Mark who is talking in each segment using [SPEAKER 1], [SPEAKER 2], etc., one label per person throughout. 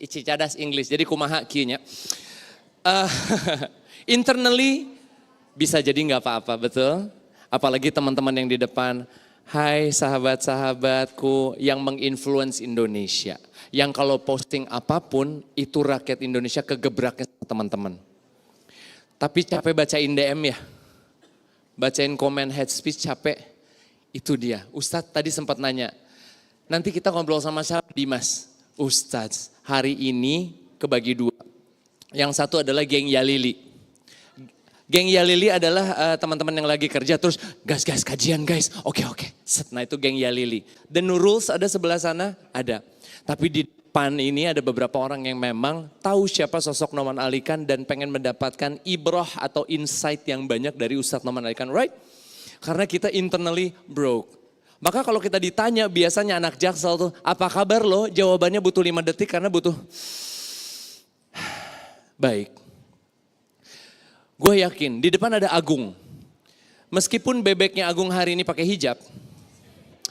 [SPEAKER 1] cadas English, jadi kumaha kieu nya. Internally bisa jadi nggak apa-apa, betul? Apalagi teman-teman yang di depan. Hai sahabat-sahabatku yang menginfluence Indonesia. Yang kalau posting apapun itu rakyat Indonesia kegebraknya teman-teman. Tapi capek bacain DM ya. Bacain komen hate speech capek. Itu dia. Ustadz tadi sempat nanya. Nanti kita ngobrol sama siapa Dimas? Ustadz hari ini kebagi dua. Yang satu adalah geng Yalili. Geng Yalili adalah teman-teman yang lagi kerja terus guys kajian guys. Oke. Nah itu geng Yalili. The Nurul's ada sebelah sana? Ada. Tapi di depan ini ada beberapa orang yang memang tahu siapa sosok Nouman Alikan dan pengen mendapatkan ibrah atau insight yang banyak dari Ustadz Nouman Alikan, right? Karena kita internally broke. Maka kalau kita ditanya biasanya anak Jaksel tuh, apa kabar lo? Jawabannya butuh 5 detik karena butuh baik. Gue yakin di depan ada Agung. Meskipun bebeknya Agung hari ini pakai hijab.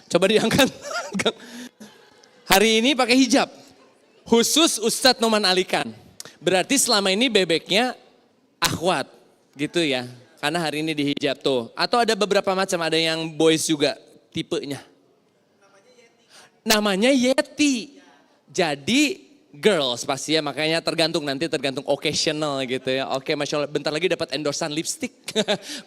[SPEAKER 1] Coba diangkat. Hari ini pakai hijab. Khusus Ustadz Nouman Alikan. Berarti selama ini bebeknya akhwat gitu ya. Karena hari ini di hijab tuh. Atau ada beberapa macam, ada yang boys juga tipenya. Namanya Yeti. Jadi girls pasti ya, makanya tergantung occasional gitu ya. Oke, Masya Allah, bentar lagi dapat endorsan lipstick.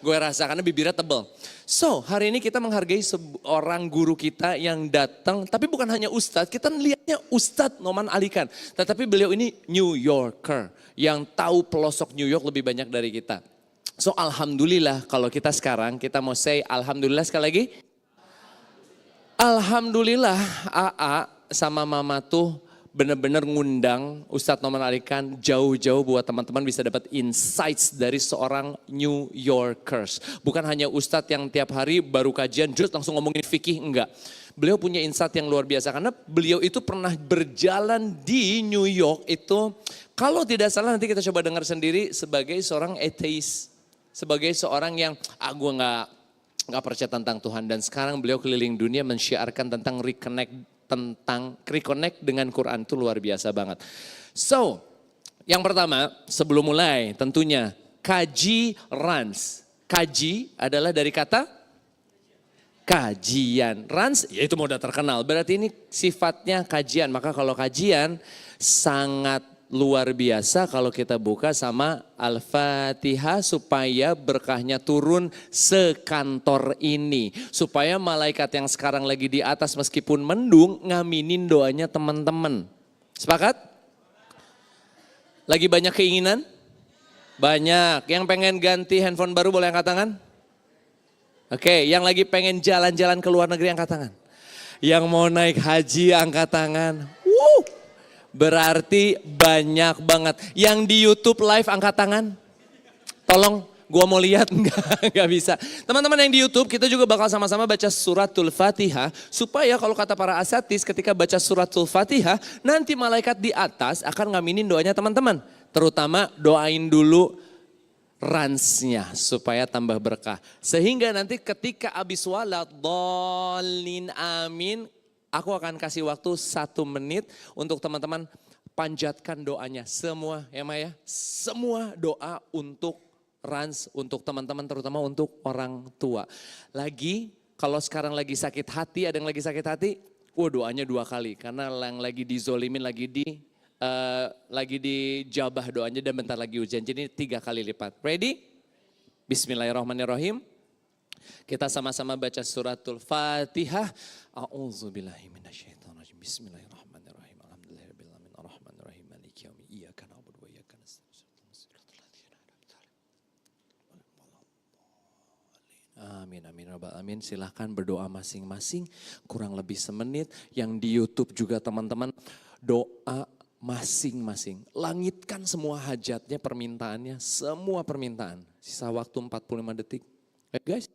[SPEAKER 1] Gue rasa karena bibirnya tebal. So, hari ini kita menghargai seorang guru kita yang datang, tapi bukan hanya Ustadz, kita lihatnya Ustadz Nouman Alikan. Tetapi beliau ini New Yorker, yang tahu pelosok New York lebih banyak dari kita. So, alhamdulillah kalau kita sekarang, kita mau say alhamdulillah sekali lagi. Alhamdulillah AA sama Mama tuh benar-benar ngundang Ustadz Nouman Alikan jauh-jauh buat teman-teman bisa dapat insights dari seorang New Yorkers. Bukan hanya Ustadz yang tiap hari baru kajian, just langsung ngomongin fikih, enggak. Beliau punya insight yang luar biasa karena beliau itu pernah berjalan di New York itu, kalau tidak salah nanti kita coba dengar sendiri sebagai seorang atheist. Sebagai seorang yang, gue nggak percaya tentang Tuhan. Dan sekarang beliau keliling dunia mensyiarkan tentang reconnect dengan Quran, itu luar biasa banget. So, yang pertama sebelum mulai tentunya Kajirans. Kaji adalah dari kata kajian. Rans ya itu udah terkenal, berarti ini sifatnya kajian. Maka kalau kajian sangat luar biasa kalau kita buka sama Al-Fatihah supaya berkahnya turun sekantor ini. Supaya malaikat yang sekarang lagi di atas meskipun mendung ngaminin doanya teman-teman. Sepakat? Lagi banyak keinginan? Banyak. Yang pengen ganti handphone baru boleh angkat tangan? Oke, yang lagi pengen jalan-jalan ke luar negeri angkat tangan. Yang mau naik haji angkat tangan. Berarti banyak banget. Yang di YouTube live angkat tangan. Tolong, gua mau lihat. Enggak bisa. Teman-teman yang di YouTube kita juga bakal sama-sama baca suratul Fatihah. Supaya kalau kata para asatis ketika baca suratul Fatihah. Nanti malaikat di atas akan ngaminin doanya teman-teman. Terutama doain dulu ransnya supaya tambah berkah. Sehingga nanti ketika abis walat dolin amin. Aku akan kasih waktu 1 menit untuk teman-teman panjatkan doanya. Semua ya Maya, semua doa untuk rans, untuk teman-teman terutama untuk orang tua. Lagi kalau sekarang lagi sakit hati, ada yang lagi sakit hati, doanya 2 kali. Karena yang lagi dizolimin, lagi dijabah doanya dan bentar lagi ujian. Jadi 3 kali lipat. Ready? Bismillahirrahmanirrahim. Kita sama-sama baca suratul Fatihah. A'udzubillahi minasyaitonirrajim. Bismillahirrahmanirrahim. Alhamdulillahirabbil alamin arrahmanirrahim maliki yaumid din. Iyyaka na'budu wa iyyaka nasta'in. Amin amin rabbal alamin. Silahkan berdoa masing-masing. Kurang lebih semenit. Yang di YouTube juga teman-teman doa masing-masing. Langitkan semua hajatnya, permintaannya, semua permintaan. Sisa waktu 45 detik. Guys.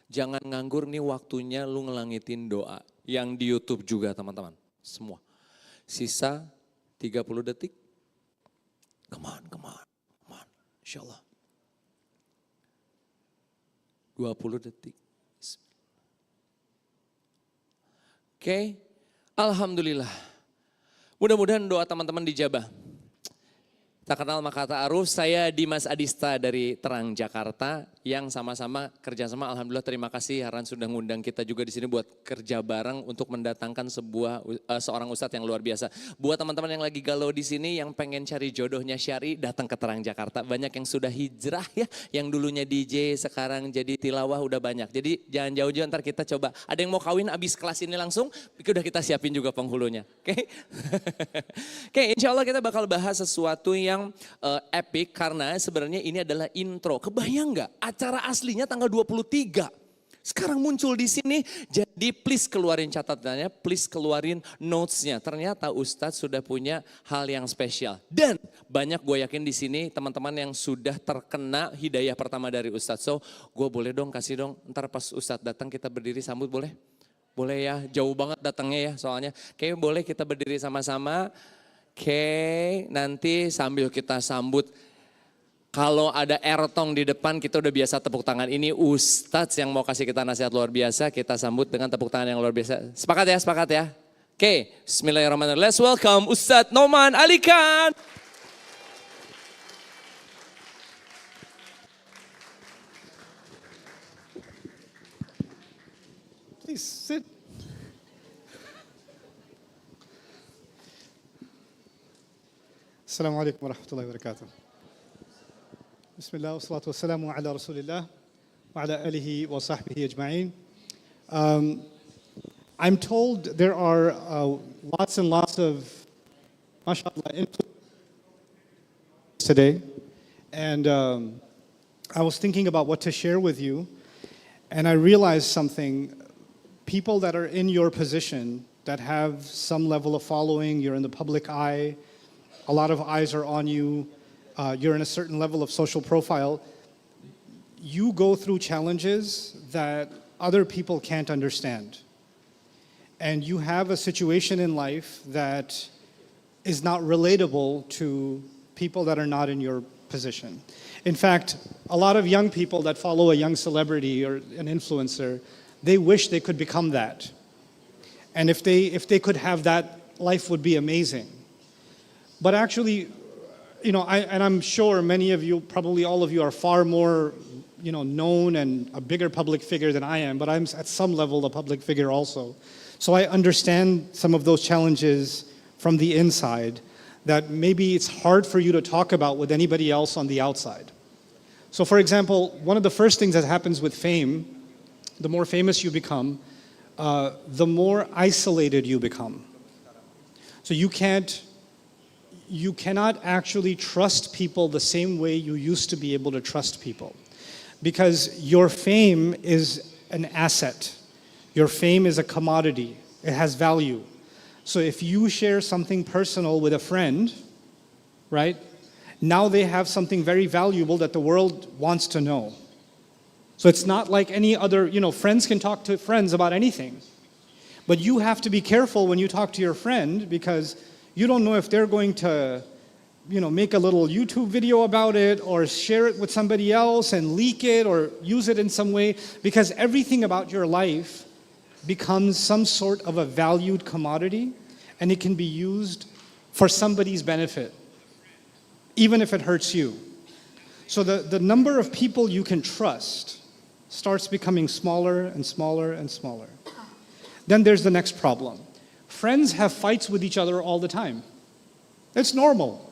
[SPEAKER 1] Jangan nganggur nih waktunya lu ngelangitin doa. Yang di YouTube juga teman-teman. Semua. Sisa 30 detik. Come on. Insya Allah. 20 detik. Oke. Alhamdulillah. Mudah-mudahan doa teman-teman dijabah. Tak kenal maka tak aruf, saya Dimas Adista dari Terang Jakarta yang sama-sama kerjasama. Alhamdulillah, terima kasih Haran sudah ngundang kita juga di sini buat kerja bareng untuk mendatangkan seorang ustadz yang luar biasa. Buat teman-teman yang lagi galau di sini, yang pengen cari jodohnya syari, datang ke Terang Jakarta. Banyak yang sudah hijrah ya, yang dulunya DJ sekarang jadi tilawah udah banyak. Jadi jangan jauh-jauh, ntar kita coba. Ada yang mau kawin abis kelas ini langsung, udah kita siapin juga penghulunya. Oke? Oke, insya Allah kita bakal bahas sesuatu yang epic karena sebenarnya ini adalah intro. Kebayang nggak? Acara aslinya tanggal 23. Sekarang muncul di sini, jadi please keluarin catatannya, please keluarin notes-nya. Ternyata Ustadz sudah punya hal yang spesial. Dan banyak gue yakin di sini teman-teman yang sudah terkena hidayah pertama dari Ustadz. So gue boleh dong kasih dong, ntar pas Ustadz datang kita berdiri sambut boleh? Boleh ya, jauh banget datangnya ya soalnya. Kayaknya boleh kita berdiri sama-sama. Oke, nanti sambil kita sambut, kalau ada ertong di depan kita udah biasa tepuk tangan. Ini Ustadz yang mau kasih kita nasihat luar biasa, kita sambut dengan tepuk tangan yang luar biasa. Sepakat ya, sepakat ya? Oke, bismillahirrahmanirrahim. Let's welcome Ustadz Nouman Alikan.
[SPEAKER 2] Please sit. السلام عليكم ورحمة الله وبركاته. بسم الله والصلاة والسلام على رسول الله وعلى آله وصحبه أجمعين. I'm told there are lots and lots of, mashallah, influence today. And I was thinking about what to share with you. And I realized something. People that are in your position, that have some level of following, you're in the public eye, a lot of eyes are on you, you're in a certain level of social profile, you go through challenges that other people can't understand. And you have a situation in life that is not relatable to people that are not in your position. In fact, a lot of young people that follow a young celebrity or an influencer, they wish they could become that. And if they could have that, life would be amazing. But actually, and I'm sure many of you, probably all of you, are far more, known and a bigger public figure than I am, but I'm at some level a public figure also. So I understand some of those challenges from the inside that maybe it's hard for you to talk about with anybody else on the outside. So for example, one of the first things that happens with fame, the more famous you become, the more isolated you become. So you cannot actually trust people the same way you used to be able to trust people. Because your fame is an asset. Your fame is a commodity. It has value. So if you share something personal with a friend, right, now they have something very valuable that the world wants to know. So it's not like any other, friends can talk to friends about anything. But you have to be careful when you talk to your friend because you don't know if they're going to, make a little YouTube video about it or share it with somebody else and leak it or use it in some way, because everything about your life becomes some sort of a valued commodity and it can be used for somebody's benefit, even if it hurts you. So the number of people you can trust starts becoming smaller and smaller and smaller. Then there's the next problem. Friends have fights with each other all the time. It's normal.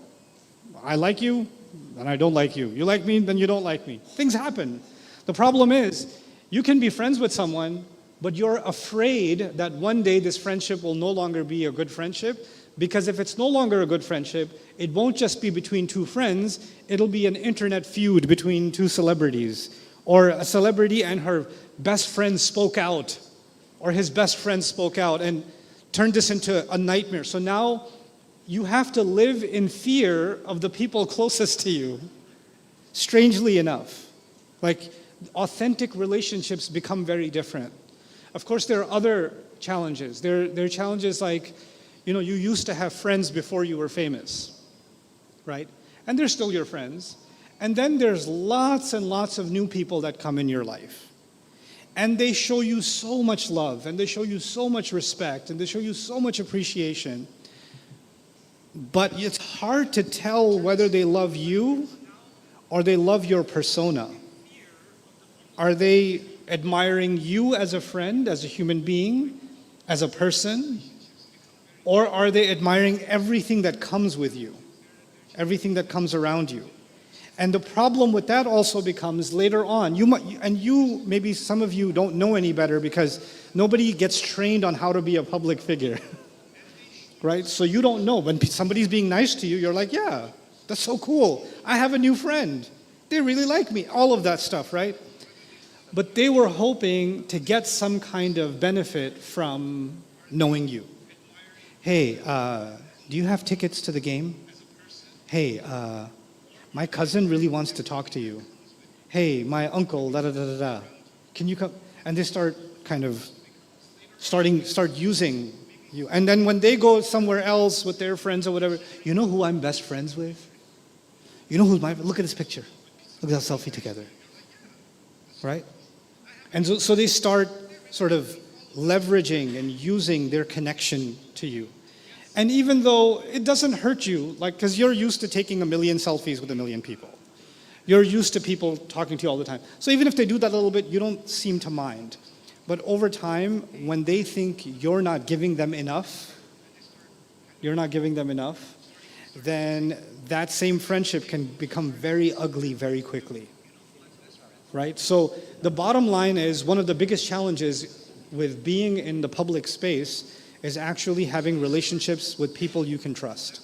[SPEAKER 2] I like you, then I don't like you. You like me, then you don't like me. Things happen. The problem is, you can be friends with someone, but you're afraid that one day this friendship will no longer be a good friendship, because if it's no longer a good friendship, it won't just be between two friends, it'll be an internet feud between two celebrities, or a celebrity and her best friend spoke out, or his best friend spoke out, and turned this into a nightmare. So now you have to live in fear of the people closest to you. Strangely enough, like authentic relationships become very different. Of course, there are other challenges. There are challenges like, you used to have friends before you were famous, right? And they're still your friends. And then there's lots and lots of new people that come in your life. And they show you so much love, and they show you so much respect, and they show you so much appreciation. but it's hard to tell whether they love you or they love your persona. Are they admiring you as a friend, as a human being, as a person? Or are they admiring everything that comes with you, everything that comes around you? And the problem with that also becomes later on, maybe some of you don't know any better because nobody gets trained on how to be a public figure, right? So you don't know. When somebody's being nice to you, you're like, yeah, that's so cool. I have a new friend. They really like me. All of that stuff, right? But they were hoping to get some kind of benefit from knowing you. Hey, do you have tickets to the game? Hey, my cousin really wants to talk to you. Hey, my uncle, da-da-da-da-da. Can you come? And they start using you. And then when they go somewhere else with their friends or whatever, you know who I'm best friends with? You know look at this picture. Look at that selfie together. Right? And so they start sort of leveraging and using their connection to you. And even though it doesn't hurt you, like, because you're used to taking 1 million selfies with 1 million people. You're used to people talking to you all the time. So even if they do that a little bit, you don't seem to mind. But over time, when they think you're not giving them enough, then that same friendship can become very ugly very quickly. Right? So the bottom line is one of the biggest challenges with being in the public space is actually having relationships with people you can trust.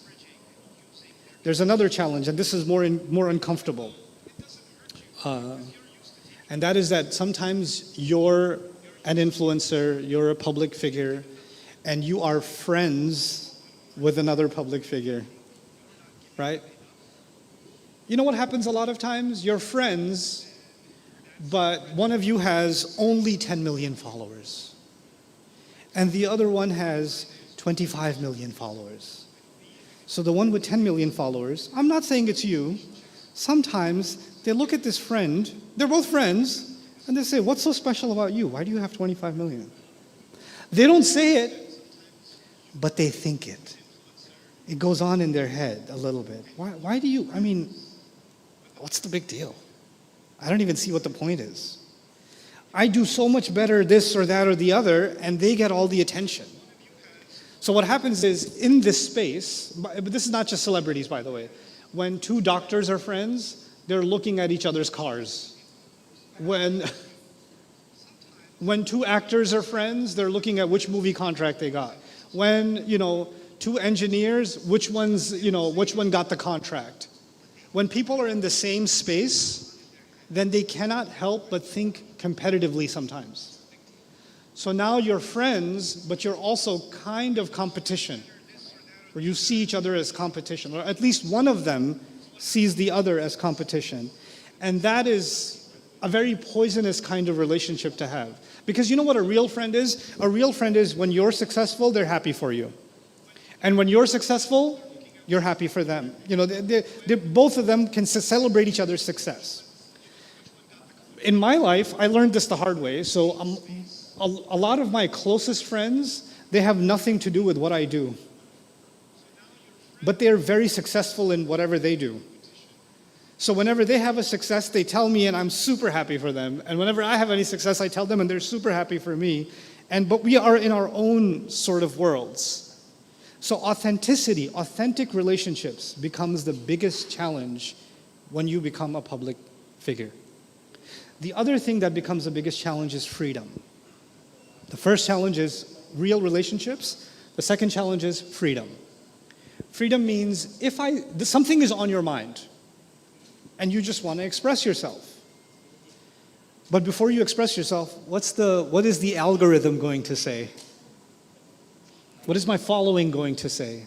[SPEAKER 2] There's another challenge, and this is more uncomfortable. And that is that sometimes you're an influencer, you're a public figure, and you are friends with another public figure, right? You know what happens a lot of times? You're friends, but one of you has only 10 million followers, and the other one has 25 million followers. So the one with 10 million followers, I'm not saying it's you, sometimes they look at this friend, they're both friends, and they say, what's so special about you? Why do you have 25 million? They don't say it, but they think it. It goes on in their head a little bit. Why do you, what's the big deal? I don't even see what the point is. I do so much better this or that or the other, and they get all the attention. So what happens is, in this space, but this is not just celebrities, by the way, when two doctors are friends, they're looking at each other's cars. When two actors are friends, they're looking at which movie contract they got. When, two engineers, which one got the contract. When people are in the same space, then they cannot help but think competitively sometimes. So now you're friends, but you're also kind of competition, or you see each other as competition, or at least one of them sees the other as competition. And that is a very poisonous kind of relationship to have. Because you know what a real friend is? A real friend is when you're successful, they're happy for you. And when you're successful, you're happy for them. Both of them can celebrate each other's success. In my life, I learned this the hard way. So a lot of my closest friends, they have nothing to do with what I do. But they're very successful in whatever they do. So whenever they have a success, they tell me, and I'm super happy for them. And whenever I have any success, I tell them, and they're super happy for me. But we are in our own sort of worlds. So authentic relationships becomes the biggest challenge when you become a public figure. The other thing that becomes the biggest challenge is freedom. The first challenge is real relationships. The second challenge is freedom. Freedom means something is on your mind and you just want to express yourself. But before you express yourself, what is the algorithm going to say? What is my following going to say?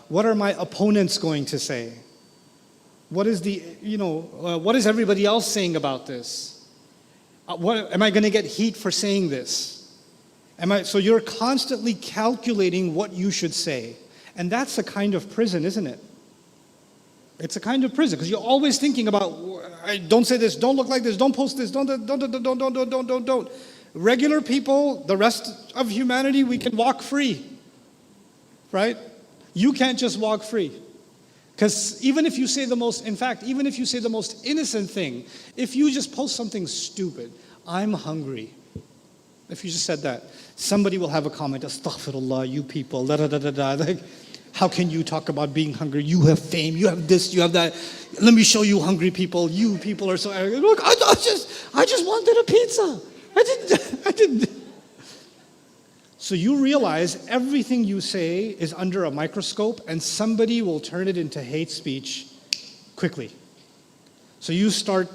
[SPEAKER 2] What are my opponents going to say? What is what is everybody else saying about this? Am I going to get heat for saying this? So you're constantly calculating what you should say. And that's a kind of prison, isn't it? It's a kind of prison, because you're always thinking about, don't say this, don't look like this, don't post this, don't. Regular people, the rest of humanity, we can walk free, right? You can't just walk free. Because even if you say the most, in fact, even if you say the most innocent thing, if you just post something stupid, I'm hungry. If you just said that, somebody will have a comment, astaghfirullah, you people, da da da da da. Like, how can you talk about being hungry? You have fame, you have this, you have that. Let me show you hungry people. You people are so arrogant. Look, I just wanted a pizza. I didn't. So you realize everything you say is under a microscope and somebody will turn it into hate speech quickly. So you start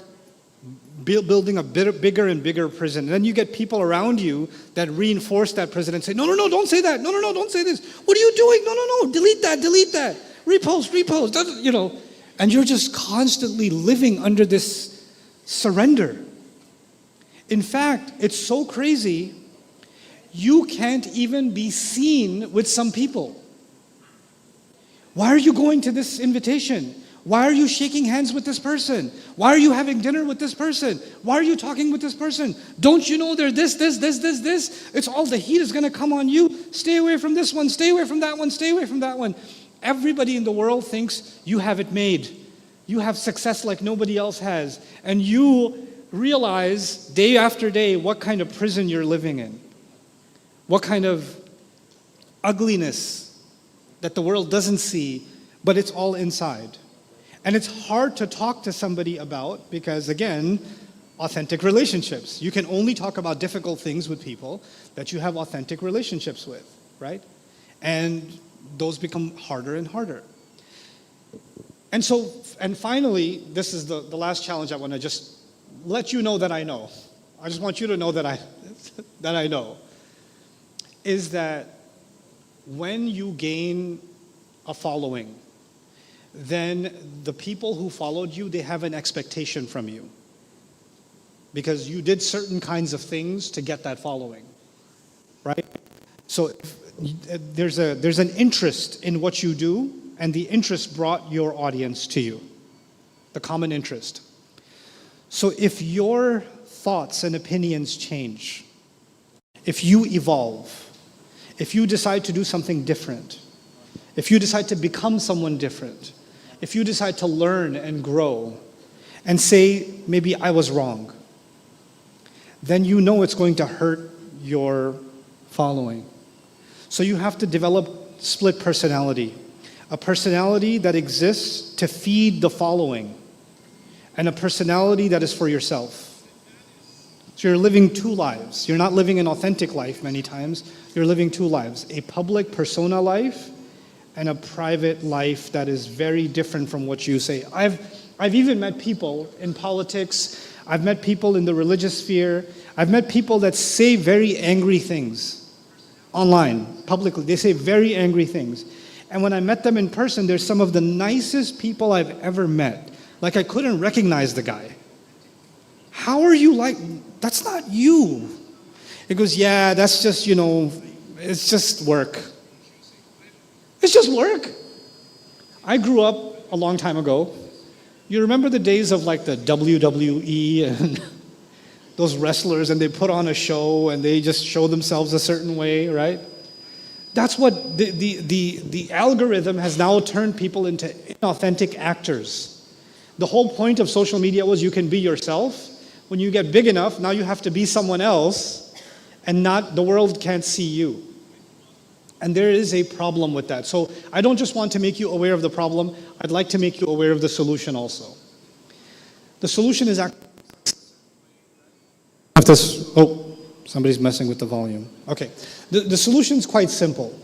[SPEAKER 2] building a bigger and bigger prison. And then you get people around you that reinforce that prison and say, no, don't say that. No, don't say this. What are you doing? No, delete that. Repost, you know. And you're just constantly living under this surrender. In fact, it's so crazy, you can't even be seen with some people. Why are you going to this invitation? Why are you shaking hands with this person? Why are you having dinner with this person? Why are you talking with this person? Don't you know they're this? It's all the heat is going to come on you. Stay away from this one, stay away from that one, stay away from that one. Everybody in the world thinks you have it made. You have success like nobody else has. And you realize day after day what kind of prison you're living in. What kind of ugliness that the world doesn't see, but it's all inside. And it's hard to talk to somebody about because, again, authentic relationships. You can only talk about difficult things with people that you have authentic relationships with, right? And those become harder and harder. And finally, this is the last challenge I want to just let you know that I know. I just want you to know that I know. Is that when you gain a following, then the people who followed you, they have an expectation from you. Because you did certain kinds of things to get that following, right? So there's an interest in what you do, and the interest brought your audience to you, the common interest. So if your thoughts and opinions change, if you evolve, if you decide to do something different, if you decide to become someone different, if you decide to learn and grow and say, maybe I was wrong, then you know it's going to hurt your following. So you have to develop split personality, a personality that exists to feed the following, and a personality that is for yourself. So you're living two lives. You're not living an authentic life many times. You're living two lives, a public persona life and a private life that is very different from what you say. I've even met people in politics. I've met people in the religious sphere. I've met people that say very angry things online, publicly. They say very angry things. And when I met them in person, they're some of the nicest people I've ever met. Like I couldn't recognize the guy. How are you like, that's not you. He goes, yeah, that's just, it's just work. It's just work. I grew up a long time ago. You remember the days of like the WWE and those wrestlers, and they put on a show and they just show themselves a certain way, right? That's what the algorithm has now turned people into inauthentic actors. The whole point of social media was you can be yourself. When you get big enough, now you have to be someone else, and the world can't see you. And there is a problem with that. So I don't just want to make you aware of the problem, I'd like to make you aware of the solution also. The solution is actually... somebody's messing with the volume. Okay, the solution is quite simple.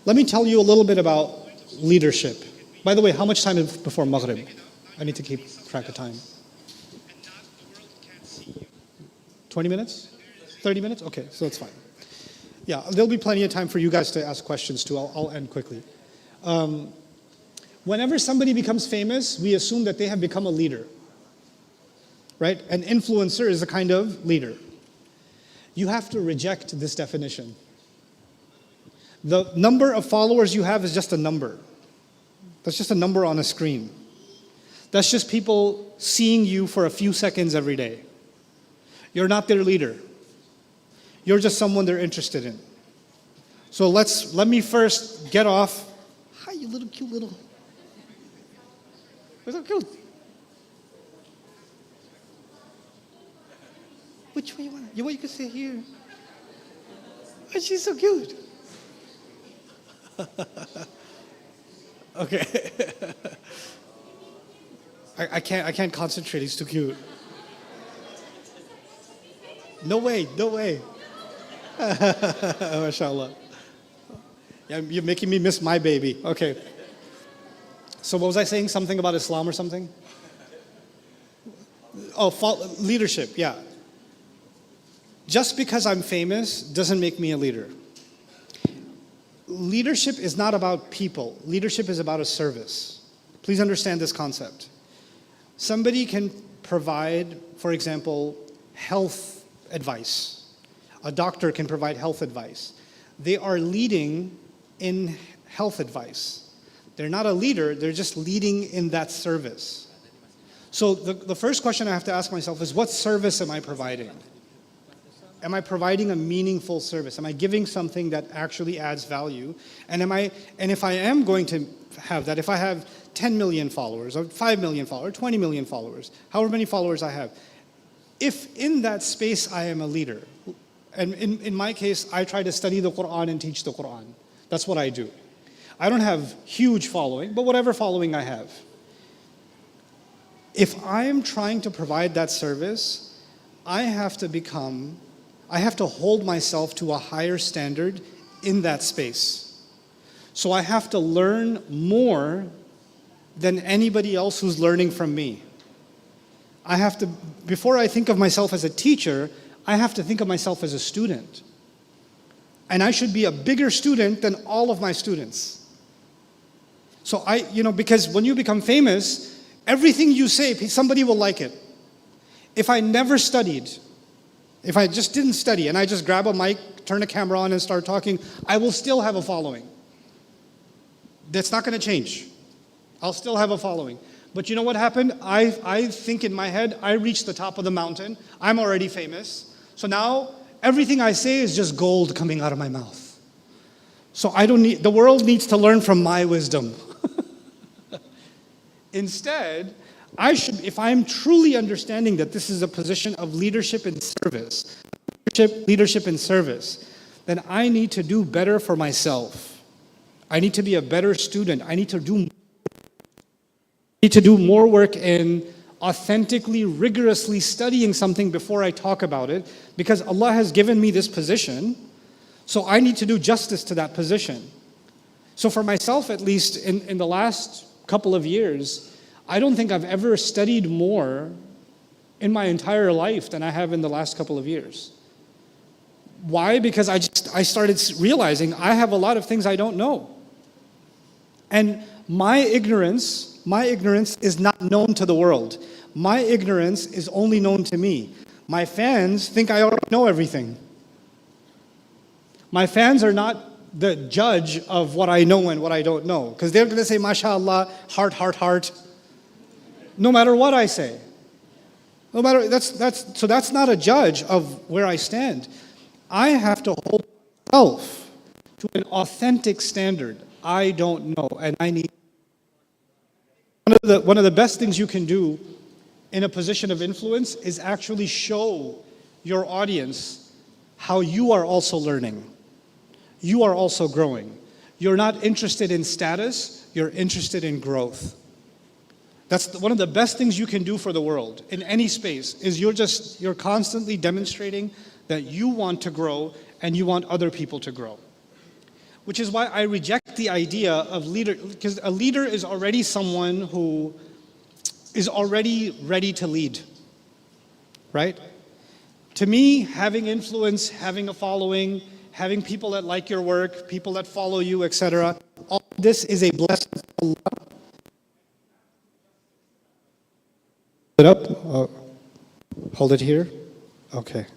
[SPEAKER 2] Let me tell you a little bit about leadership. By the way, how much time is before Maghrib? I need to keep track of time. 20 minutes? 30 minutes? Okay, so it's fine. Yeah, there'll be plenty of time for you guys to ask questions too. I'll end quickly. Whenever somebody becomes famous, we assume that they have become a leader, right? An influencer is a kind of leader. You have to reject this definition. The number of followers you have is just a number. That's just a number on a screen. That's just people seeing you for a few seconds every day. You're not their leader. You're just someone they're interested in. So let me first get off. Hi, you little cute little. You're so cute. Which way you want? You can sit here. Oh, she's so cute. Okay. I can't concentrate. He's too cute. No way. MashaAllah. Yeah, you're making me miss my baby. Okay. So what was I saying? Something about Islam or something? Oh, leadership, yeah. Just because I'm famous doesn't make me a leader. Leadership is not about people. Leadership is about a service. Please understand this concept. Somebody can provide, for example, health advice. A doctor can provide health advice. They are leading in health advice. They're not a leader, they're just leading in that service. So the first question I have to ask myself is, what service am I providing? Am I providing a meaningful service? Am I giving something that actually adds value? And if I am going to have that, if I have 10 million followers, or 5 million followers, 20 million followers, however many followers I have, if in that space I am a leader, and in my case, I try to study the Quran and teach the Quran. That's what I do. I don't have huge following, but whatever following I have. If I am trying to provide that service, I have to hold myself to a higher standard in that space. So I have to learn more than anybody else who's learning from me. Before I think of myself as a teacher, I have to think of myself as a student. And I should be a bigger student than all of my students. So because when you become famous, everything you say, somebody will like it. If I never studied, if I just didn't study and I just grab a mic, turn a camera on and start talking, I will still have a following. That's not going to change. I'll still have a following. But you know what happened? I think in my head, I reached the top of the mountain. I'm already famous. So now everything I say is just gold coming out of my mouth. So the world needs to learn from my wisdom. Instead, if I'm truly understanding that this is a position of leadership and service, then I need to do better for myself. I need to be a better student. I need to do more work in authentically, rigorously studying something before I talk about it, because Allah has given me this position, so I need to do justice to that position. So for myself, at least in the last couple of years, I don't think I've ever studied more in my entire life than I have in the last couple of years. Why? Because I started realizing I have a lot of things I don't know. And my ignorance is not known to the world. My ignorance is only known to me. My fans think I already know everything. My fans are not the judge of what I know and what I don't know, because they're going to say, MashaAllah, heart. No matter what I say. So that's not a judge of where I stand. I have to hold myself to an authentic standard. I don't know, and I need. One of the best things you can do in a position of influence is actually show your audience how you are also learning. You are also growing. You're not interested in status, you're interested in growth. That's one of the best things you can do for the world in any space, is you're constantly demonstrating that you want to grow and you want other people to grow. Which is why I reject the idea of leader, because a leader is already someone who is already ready to lead, right? To me, having influence, having a following, having people that like your work, people that follow you, etc., all this is a blessing from Allah. It up? Hold it here? Okay.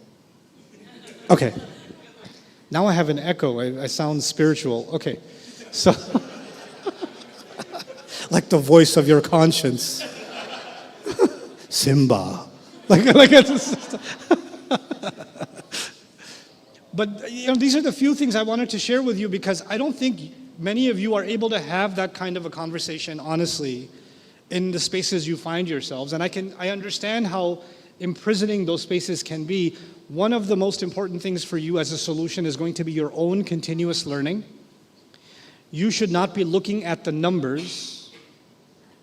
[SPEAKER 2] Now I have an echo. I sound spiritual. Okay. So, like the voice of your conscience. Simba. Like it's But these are the few things I wanted to share with you, because I don't think many of you are able to have that kind of a conversation honestly in the spaces you find yourselves. And I understand how imprisoning those spaces can be. One of the most important things for you as a solution is going to be your own continuous learning. You should not be looking at the numbers,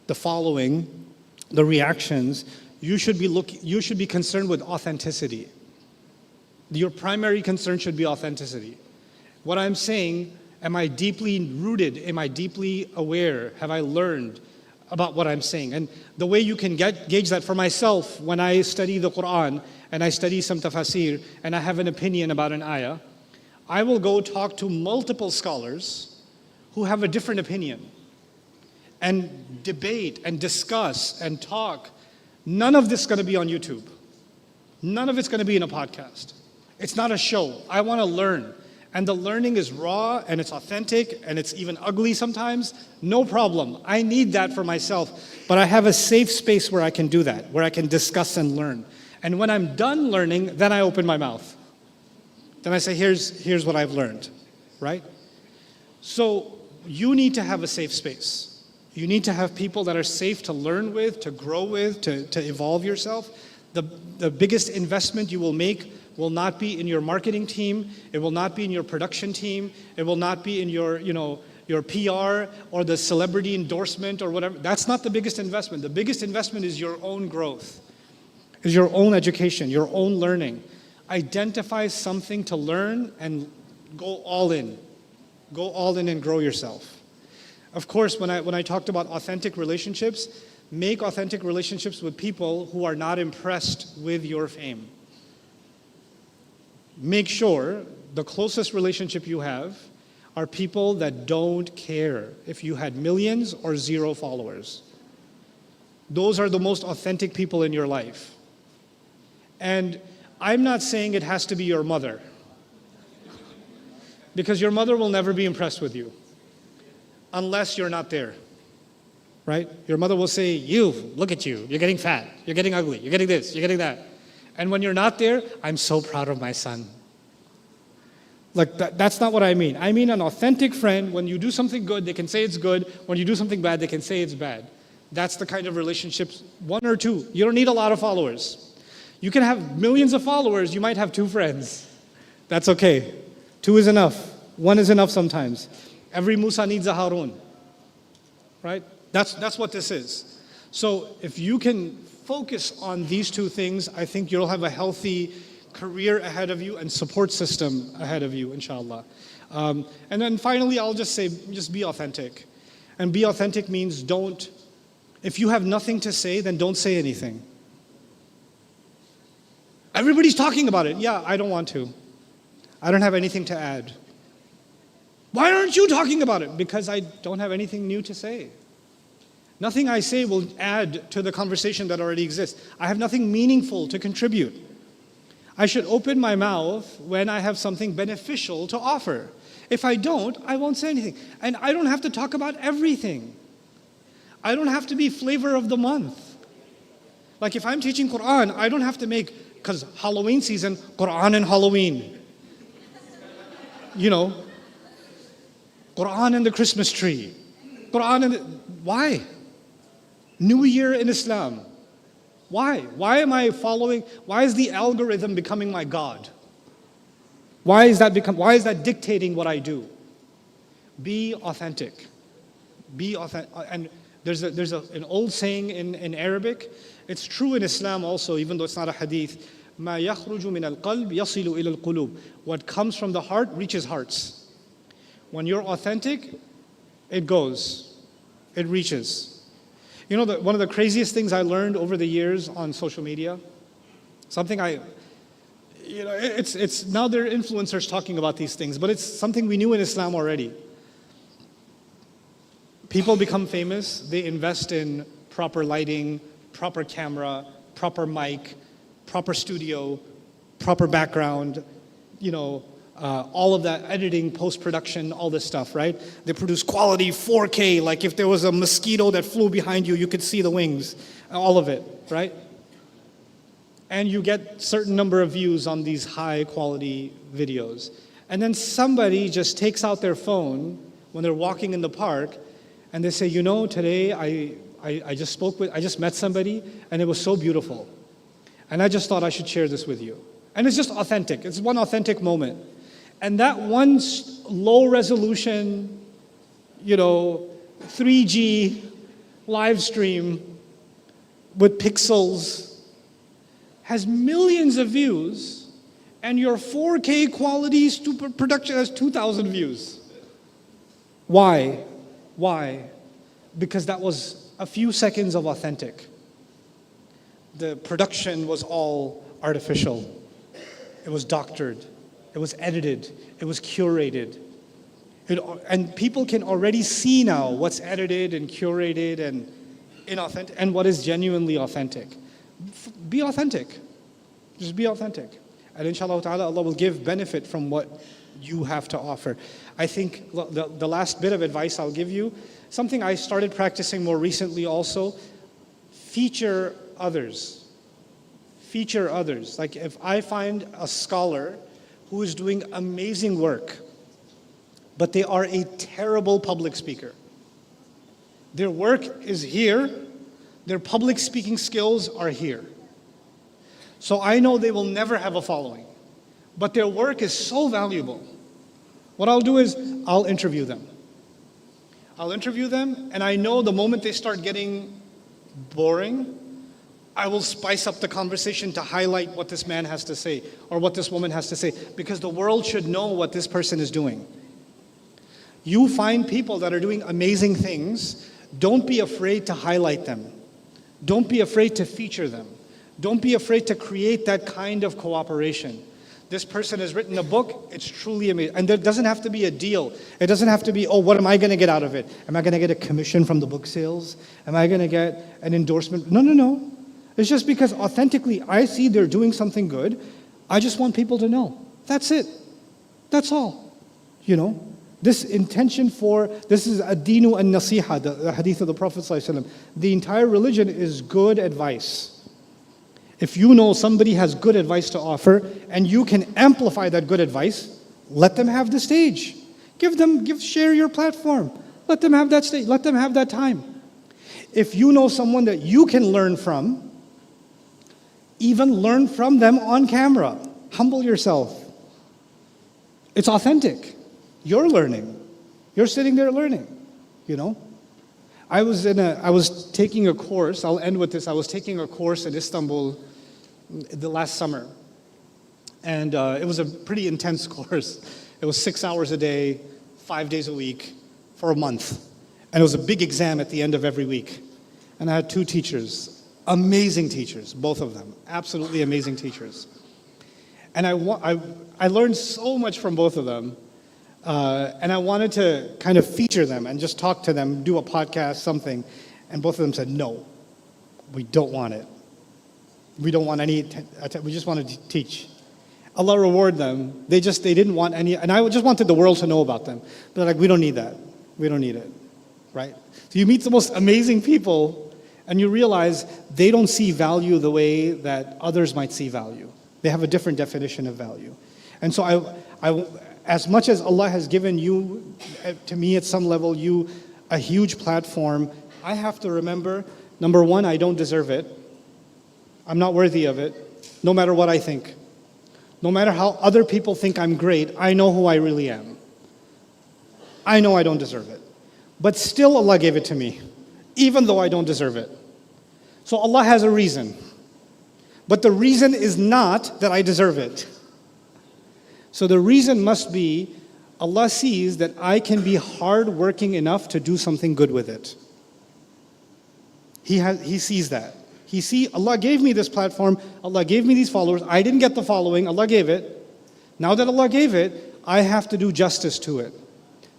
[SPEAKER 2] the following, the reactions. You should be concerned with authenticity. Your primary concern should be authenticity. What I'm saying, am I deeply rooted? Am I deeply aware? Have I learned about what I'm saying? And the way you can gauge that for myself, when I study the Quran and I study some tafsir and I have an opinion about an ayah, I will go talk to multiple scholars who have a different opinion and debate and discuss and talk. None of this is going to be on YouTube. None of it's going to be in a podcast. It's not a show. I want to learn. And the learning is raw and it's authentic and it's even ugly sometimes. No problem. I need that for myself. But I have a safe space where I can do that, where I can discuss and learn. And when I'm done learning, then I open my mouth. Then I say, here's what I've learned, right? So you need to have a safe space. You need to have people that are safe to learn with, to grow with, to evolve yourself. The biggest investment you will make will not be in your marketing team. It will not be in your production team. It will not be in your PR or the celebrity endorsement or whatever. That's not the biggest investment. The biggest investment is your own growth, is your own education, your own learning. Identify something to learn and go all in. Go all in and grow yourself. Of course, when I talked about authentic relationships, make authentic relationships with people who are not impressed with your fame. Make sure the closest relationship you have are people that don't care if you had millions or 0 followers. Those are the most authentic people in your life. And I'm not saying it has to be your mother, because your mother will never be impressed with you unless you're not there, right? Your mother will say, look at you, you're getting fat, you're getting ugly, you're getting this, you're getting that. And when you're not there, I'm so proud of my son. Like that's not what I mean. I mean an authentic friend. When you do something good, they can say it's good. When you do something bad, they can say it's bad. That's the kind of relationships, 1 or 2. You don't need a lot of followers. You can have millions of followers, you might have 2 friends. That's okay. 2 is enough. 1 is enough sometimes. Every Musa needs a Harun, right? That's what this is. So if you can focus on these 2 things, I think you'll have a healthy career ahead of you and support system ahead of you, inshallah. And then finally, I'll just say, just be authentic. And be authentic means if you have nothing to say, then don't say anything. Everybody's talking about it. Yeah, I don't want to. I don't have anything to add. Why aren't you talking about it? Because I don't have anything new to say. Nothing I say will add to the conversation that already exists. I have nothing meaningful to contribute. I should open my mouth when I have something beneficial to offer. If I don't, I won't say anything. And I don't have to talk about everything. I don't have to be flavor of the month. Like if I'm teaching Quran, I don't have to make, because Halloween season, Quran and Halloween. Quran and the Christmas tree. Why? New Year in Islam. Why? Why is the algorithm becoming my God? Why is that dictating what I do? Be authentic. Be authentic. And there's an old saying in Arabic. It's true in Islam also, even though it's not a hadith. ما يخرج من القلب يصل إلى القلوب. What comes from the heart reaches hearts. When you're authentic, it goes. It reaches. One of the craziest things I learned over the years on social media, something it's now there are influencers talking about these things, but it's something we knew in Islam already. People become famous, they invest in proper lighting, proper camera, proper mic, proper studio, proper background, all of that editing, post-production, all this stuff, right? They produce quality 4K, like if there was a mosquito that flew behind you, you could see the wings, all of it, right? And you get certain number of views on these high quality videos. And then somebody just takes out their phone when they're walking in the park and they say, you know, today I just met somebody and it was so beautiful. And I just thought I should share this with you. And it's just authentic. It's one authentic moment. And that one low resolution, 3G live stream with pixels has millions of views, and your 4K quality production has 2,000 views. Why? Why? Because that was a few seconds of authentic. The production was all artificial. It was doctored. It was edited. It was curated. And people can already see now what's edited and curated and inauthentic and what is genuinely authentic. Be authentic. Just be authentic. And inshallah ta'ala, Allah will give benefit from what you have to offer. I think the last bit of advice I'll give you, something I started practicing more recently also, feature others. Feature others. Like if I find a scholar who is doing amazing work, but they are a terrible public speaker. Their work is here, their public speaking skills are here. So I know they will never have a following, but their work is so valuable. What I'll do is I'll interview them. And I know the moment they start getting boring, I will spice up the conversation to highlight what this man has to say or what this woman has to say, because the world should know what this person is doing. You find people that are doing amazing things, don't be afraid to highlight them. Don't be afraid to feature them. Don't be afraid to create that kind of cooperation. This person has written a book, it's truly amazing. And there doesn't have to be a deal. It doesn't have to be, oh, what am I going to get out of it? Am I going to get a commission from the book sales? Am I going to get an endorsement? No. It's just because authentically I see they're doing something good. I just want people to know. That's it. That's all. This intention this is ad-dinu an-nasiha, the hadith of the Prophet ﷺ. The entire religion is good advice. If you know somebody has good advice to offer and you can amplify that good advice, let them have the stage. Share your platform. Let them have that stage. Let them have that time. If you know someone that you can learn from, even learn from them on camera. Humble yourself. It's authentic. You're learning. You're sitting there learning, I was taking a course, I'll end with this. I was taking a course in Istanbul the last summer. And it was a pretty intense course. It was 6 hours a day, 5 days a week, for a month. And it was a big exam at the end of every week. And I had 2 teachers, amazing teachers, both of them, absolutely amazing teachers. And I learned so much from both of them. And I wanted to kind of feature them and just talk to them, do a podcast, something. And both of them said, no, we don't want it. We don't want any, we just want to teach. Allah reward them. They didn't want any, and I just wanted the world to know about them. They're like, we don't need that. We don't need it, right? So you meet the most amazing people and you realize they don't see value the way that others might see value. They have a different definition of value. And so I as much as Allah has given you, to me at some level, you a huge platform, I have to remember, number one, I don't deserve it. I'm not worthy of it, no matter what I think. No matter how other people think I'm great, I know who I really am. I know I don't deserve it. But still Allah gave it to me, even though I don't deserve it. So Allah has a reason. But the reason is not that I deserve it. So the reason must be, Allah sees that I can be hardworking enough to do something good with it. He sees that. Allah gave me this platform, Allah gave me these followers, I didn't get the following, Allah gave it. Now that Allah gave it, I have to do justice to it.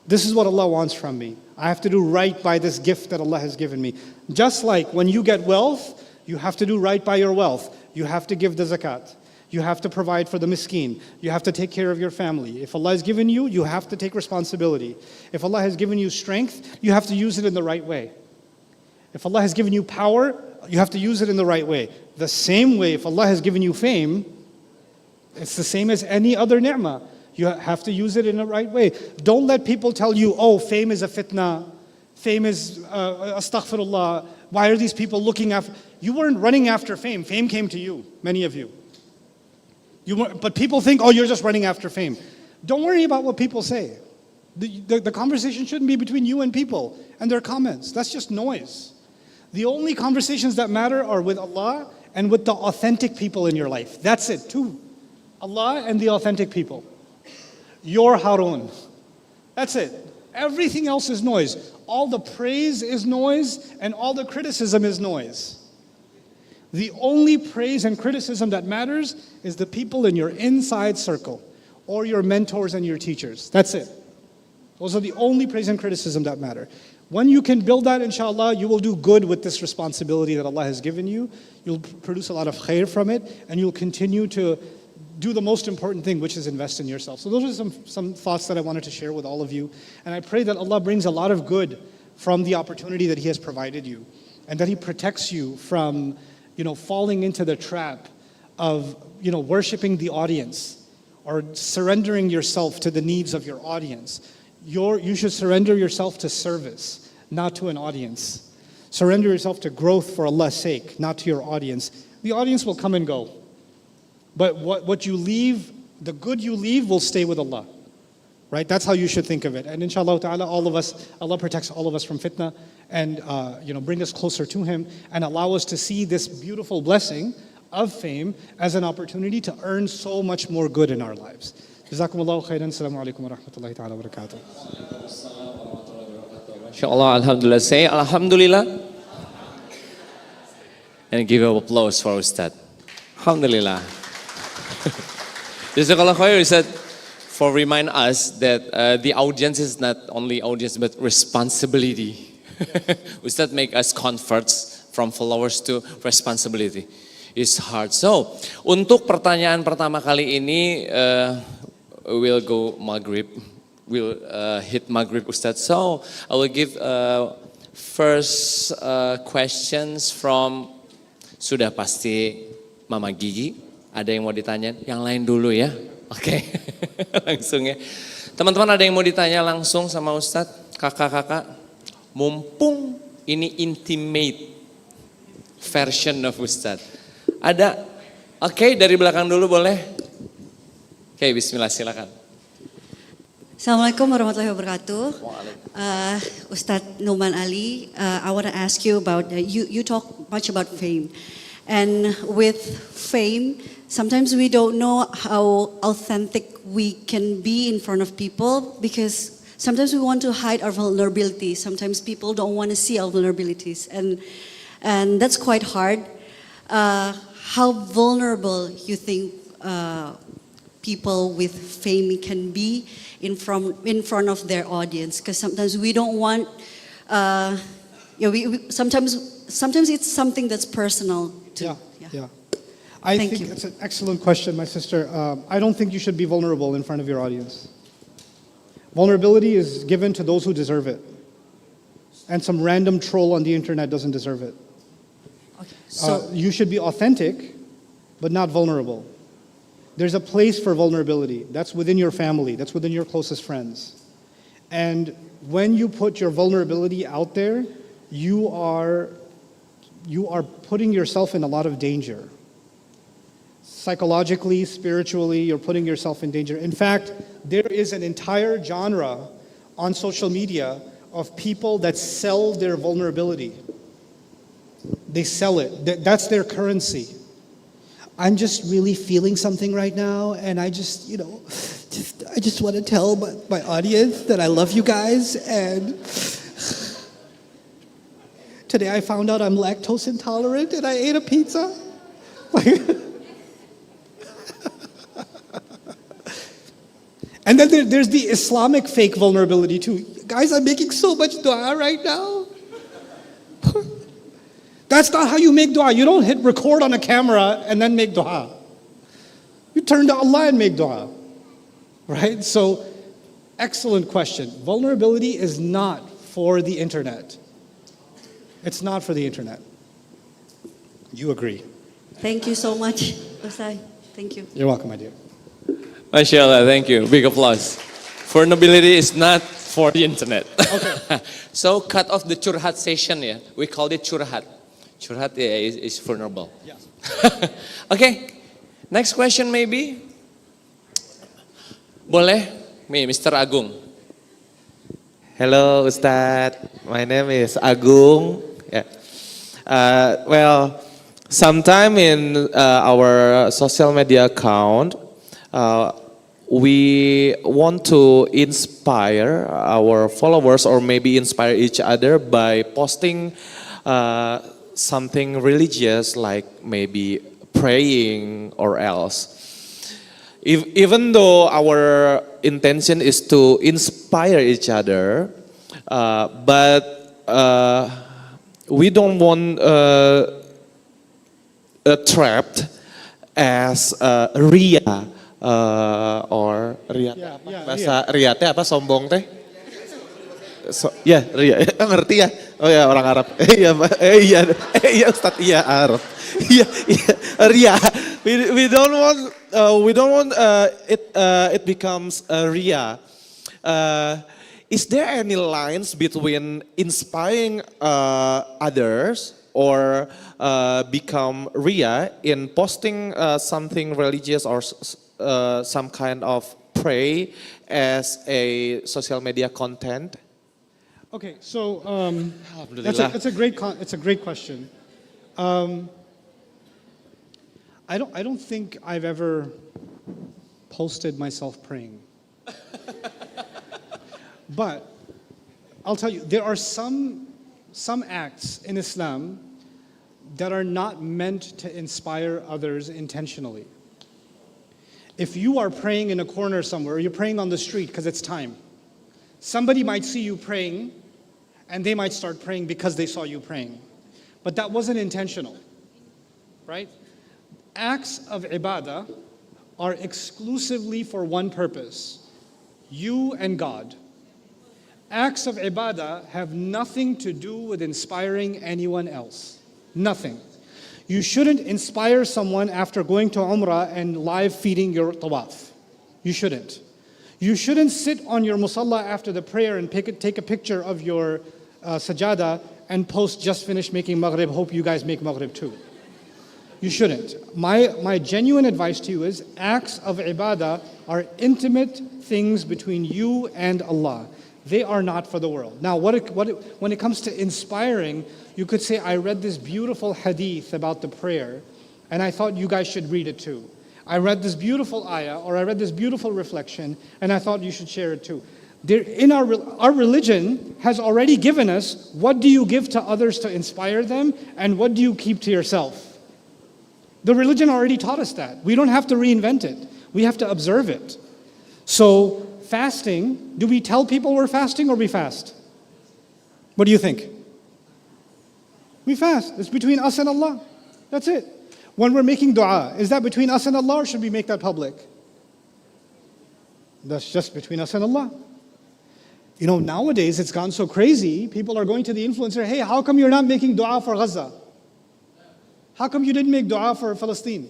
[SPEAKER 2] This is what Allah wants from me. I have to do right by this gift that Allah has given me. Just like when you get wealth, you have to do right by your wealth. You have to give the zakat. You have to provide for the miskin. You have to take care of your family. If Allah has given you, you have to take responsibility. If Allah has given you strength, you have to use it in the right way. If Allah has given you power, you have to use it in the right way. The same way, if Allah has given you fame, it's the same as any other ni'mah. You have to use it in the right way. Don't let people tell you, oh, fame is a fitna. Fame is astaghfirullah. Why are these people looking after? You weren't running after fame. Fame came to you, many of you. But people think, oh, you're just running after fame. Don't worry about what people say. The conversation shouldn't be between you and people and their comments. That's just noise. The only conversations that matter are with Allah and with the authentic people in your life. That's it, too. Allah and the authentic people. Your Harun. That's it. Everything else is noise. All the praise is noise and all the criticism is noise. The only praise and criticism that matters is the people in your inside circle or your mentors and your teachers. That's it. Those are the only praise and criticism that matter. When you can build that, inshallah, you will do good with this responsibility that Allah has given you. You'll produce a lot of khair from it, and you'll continue to do the most important thing, which is invest in yourself. So those are some thoughts that I wanted to share with all of you. And I pray that Allah brings a lot of good from the opportunity that He has provided you, and that He protects you from, falling into the trap of, worshiping the audience or surrendering yourself to the needs of your audience. You should surrender yourself to service, not to an audience. Surrender yourself to growth for Allah's sake, not to your audience. The audience will come and go. But what you leave, the good you leave will stay with Allah. Right? That's how you should think of it. And inshallah ta'ala, all of us, Allah protects all of us from fitna and bring us closer to Him and allow us to see this beautiful blessing of fame as an opportunity to earn so much more good in our lives. Jazakumullahu khairan. Assalamu alaikum wa rahmatullahi ta'ala wa barakatuh.
[SPEAKER 1] Inshallah, alhamdulillah. Say alhamdulillah. And give an applause for Ustadz. Alhamdulillah. Jazakallah khair, Ustadz, for remind us that the audience is not only audience but responsibility. Ustadz make us converts from followers to responsibility. It's hard. So, untuk pertanyaan pertama kali ini, we'll go Maghrib. We'll hit Maghrib, Ustadz. So, I will give first questions from, sudah pasti Mama Gigi. Ada yang mau ditanya? Yang lain dulu ya. Oke, langsung ya. Teman-teman, ada yang mau ditanya langsung sama Ustadz? Kakak-kakak, mumpung ini intimate version of Ustadz. Ada? Oke, dari belakang dulu boleh? Oke, bismillah, silakan.
[SPEAKER 3] Assalamualaikum warahmatullahi wabarakatuh. Ustadz Nouman Ali, I want to ask you about, you talk much about fame. And with fame, sometimes we don't know how authentic we can be in front of people because sometimes we want to hide our vulnerabilities. Sometimes people don't want to see our vulnerabilities, and that's quite hard. How vulnerable you think people with fame can be in front of their audience? Because sometimes we don't want. Sometimes it's something that's personal too.
[SPEAKER 2] Yeah. I think it's an excellent question, my sister. I don't think you should be vulnerable in front of your audience. Vulnerability is given to those who deserve it. And some random troll on the internet doesn't deserve it.
[SPEAKER 3] Okay, so
[SPEAKER 2] you should be authentic, but not vulnerable. There's a place for vulnerability. That's within your family. That's within your closest friends. And when you put your vulnerability out there, you are putting yourself in a lot of danger. Psychologically, spiritually, you're putting yourself in danger. In fact, there is an entire genre on social media of people that sell their vulnerability. They sell it. That's their currency. I'm just really feeling something right now, and I just want to tell my audience that I love you guys, and today I found out I'm lactose intolerant and I ate a pizza. And then there's the Islamic fake vulnerability too. Guys, I'm making so much dua right now. That's not how you make dua. You don't hit record on a camera and then make dua. You turn to Allah and make dua. Right? So, excellent question. Vulnerability is not for the internet. It's not for the internet. You agree?
[SPEAKER 3] thank you so much, Ustadz. Thank you.
[SPEAKER 2] You're welcome, my dear.
[SPEAKER 1] MashaAllah, thank you. Big applause. Vulnerability is not for the internet.
[SPEAKER 2] Okay.
[SPEAKER 1] So cut off the curhat session ya. We call it curhat. Curhat is vulnerable.
[SPEAKER 2] Yes.
[SPEAKER 1] Okay. Next question maybe. Boleh? Mr. Agung.
[SPEAKER 4] Hello, Ustadz. My name is Agung. Yeah. Well, sometime in our social media account, we want to inspire our followers or maybe inspire each other by posting something religious like maybe praying or else. Even though our intention is to inspire each other, but we don't want trapped as ria or ria.
[SPEAKER 2] Yeah, yeah,
[SPEAKER 4] Bahasa ria teh apa sombong teh? Ya, ria. Ngerti ya? Oh ya, orang Arab. Iya Ustadz, iya Arab. Iya, ria. We don't want it becomes ria. Is there any lines between inspiring others or become ria in posting something religious or some kind of pray as a social media content?
[SPEAKER 2] Okay, so it's a great question. I don't think I've ever posted myself praying. But I'll tell you, there are some acts in Islam that are not meant to inspire others intentionally. If you are praying in a corner somewhere, or you're praying on the street because it's time, somebody might see you praying and they might start praying because they saw you praying. But that wasn't intentional, right? Acts of ibadah are exclusively for one purpose, you and God. Acts of ibadah have nothing to do with inspiring anyone else. Nothing. You shouldn't inspire someone after going to Umrah and live feeding your tawaf. You shouldn't. You shouldn't sit on your musalla after the prayer and take a picture of your sajada and post, just finished making maghrib, hope you guys make maghrib too. You shouldn't. My genuine advice to you is acts of ibadah are intimate things between you and Allah. They are not for the world. Now, when it comes to inspiring, you could say, I read this beautiful hadith about the prayer, and I thought you guys should read it too. I read this beautiful ayah, or I read this beautiful reflection, and I thought you should share it too. Our religion has already given us, what do you give to others to inspire them, and what do you keep to yourself? The religion already taught us that. We don't have to reinvent it. We have to observe it. So, fasting, do we tell people we're fasting or we fast? What do you think? We fast. It's between us and Allah. That's it. When we're making dua, is that between us and Allah or should we make that public? That's just between us and Allah. You know, nowadays it's gone so crazy, people are going to the influencer, hey, how come you're not making dua for Gaza? How come you didn't make dua for Palestine?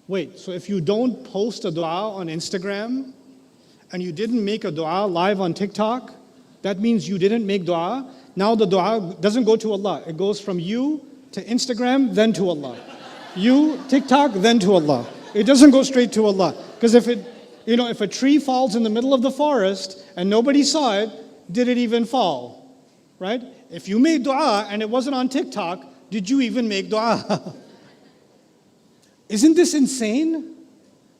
[SPEAKER 2] Wait, so if you don't post a dua on Instagram and you didn't make a dua live on TikTok, that means you didn't make dua. Now the dua doesn't go to Allah. It goes from you to Instagram, then to Allah. You, TikTok, then to Allah. It doesn't go straight to Allah. Because if a tree falls in the middle of the forest and nobody saw it, did it even fall? Right? If you made dua and it wasn't on TikTok, did you even make dua? Isn't this insane?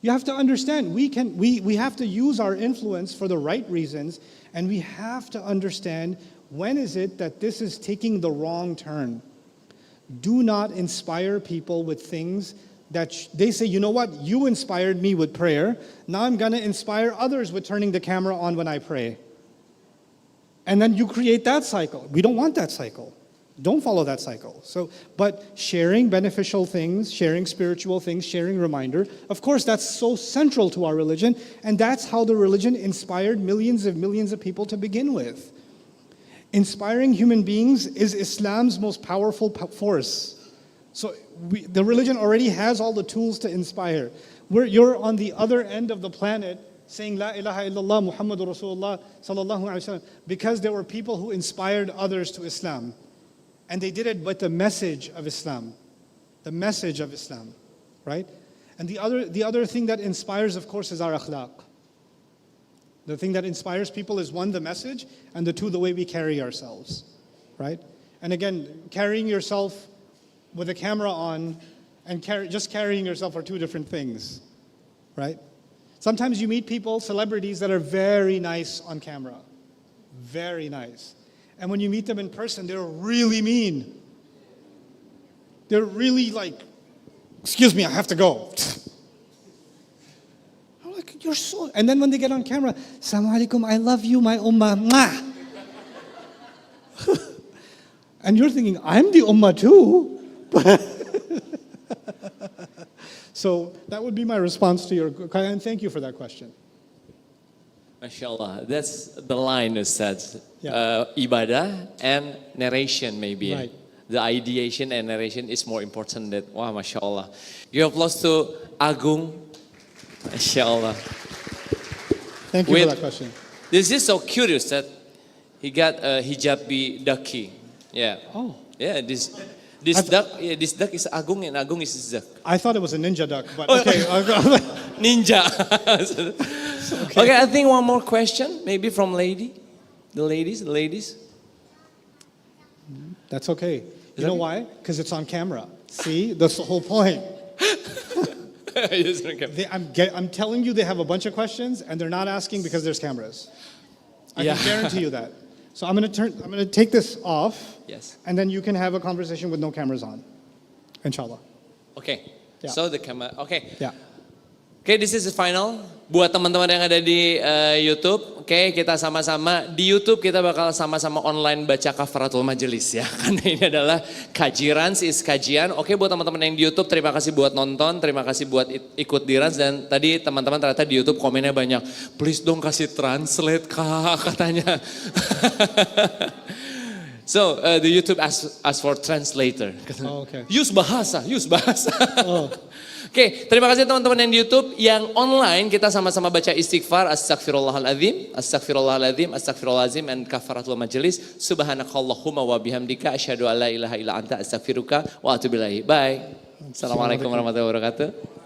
[SPEAKER 2] You have to understand, we have to use our influence for the right reasons, and we have to understand when is it that this is taking the wrong turn. Do not inspire people with things that they say, you know what, you inspired me with prayer, now I'm going to inspire others with turning the camera on when I pray. And then you create that cycle. We don't want that cycle. Don't follow that cycle. But sharing beneficial things, sharing spiritual things, sharing reminder, of course that's so central to our religion, and that's how the religion inspired millions of people to begin with. Inspiring human beings is Islam's most powerful force. So the religion already has all the tools to inspire. You're on the other end of the planet saying La ilaha illallah Muhammadur Rasulullah sallallahu alaihi wasallam because there were people who inspired others to Islam. And they did it with the message of Islam. The message of Islam, right? And the other thing that inspires, of course, is our akhlaq. The thing that inspires people is one, the message, and the two, the way we carry ourselves, right? And again, carrying yourself with a camera on and just carrying yourself are two different things, right? Sometimes you meet people, celebrities, that are very nice on camera. Very nice. And when you meet them in person, they're really mean. They're really like, excuse me, I have to go. I'm like, you're so... And then when they get on camera, Assalamu alaikum, I love you, my ummah. Mwah. And you're thinking, I'm the ummah too. So that would be my response to your... And thank you for that question.
[SPEAKER 1] MashaAllah, that's the line, Ustadz.
[SPEAKER 2] Yeah.
[SPEAKER 1] Ibadah and narration maybe.
[SPEAKER 2] Right.
[SPEAKER 1] The ideation and narration is more important than, wow, MashaAllah. You have lost to Agung. MashaAllah.
[SPEAKER 2] Thank you for that question.
[SPEAKER 1] This is so curious that he got a hijabi ducky. Yeah.
[SPEAKER 2] Oh.
[SPEAKER 1] Yeah, this duck is Agung and Agung is duck.
[SPEAKER 2] I thought it was a ninja duck, but okay.
[SPEAKER 1] Ninja. Okay, I think one more question, maybe from the ladies.
[SPEAKER 2] That's okay. You know why? Because it's on camera. See, that's the whole point. I'm telling you, they have a bunch of questions, and they're not asking because there's cameras. I can guarantee you that. So I'm going to take this off.
[SPEAKER 1] Yes.
[SPEAKER 2] And then you can have a conversation with no cameras on. Inshallah.
[SPEAKER 1] Okay.
[SPEAKER 2] Yeah.
[SPEAKER 1] So the camera. Okay.
[SPEAKER 2] Yeah.
[SPEAKER 1] Okay, this is the final. Buat teman-teman yang ada di YouTube, oke, kita sama-sama di YouTube kita bakal sama-sama online baca kafaratul majelis ya. Karena ini adalah Kajirans is kajian. Oke, buat teman-teman yang di YouTube, terima kasih buat nonton, terima kasih buat ikut di Rans, dan tadi teman-teman ternyata di YouTube komennya banyak. Please dong kasih translate Kak, katanya. So the YouTube ask for translator.
[SPEAKER 2] Oh, okay.
[SPEAKER 1] Use bahasa.
[SPEAKER 2] Oh.
[SPEAKER 1] Oke, terima kasih teman-teman yang di YouTube. Yang online kita sama-sama baca istighfar, astagfirullahaladzim, astagfirullahaladzim, astagfirullahaladzim, and kafaratul majelis. Subhanakallahumma wa bihamdika, asyhadu an la ilaha illa anta, astaghfiruka wa atubu ilaik. Bye. Assalamualaikum warahmatullahi wabarakatuh.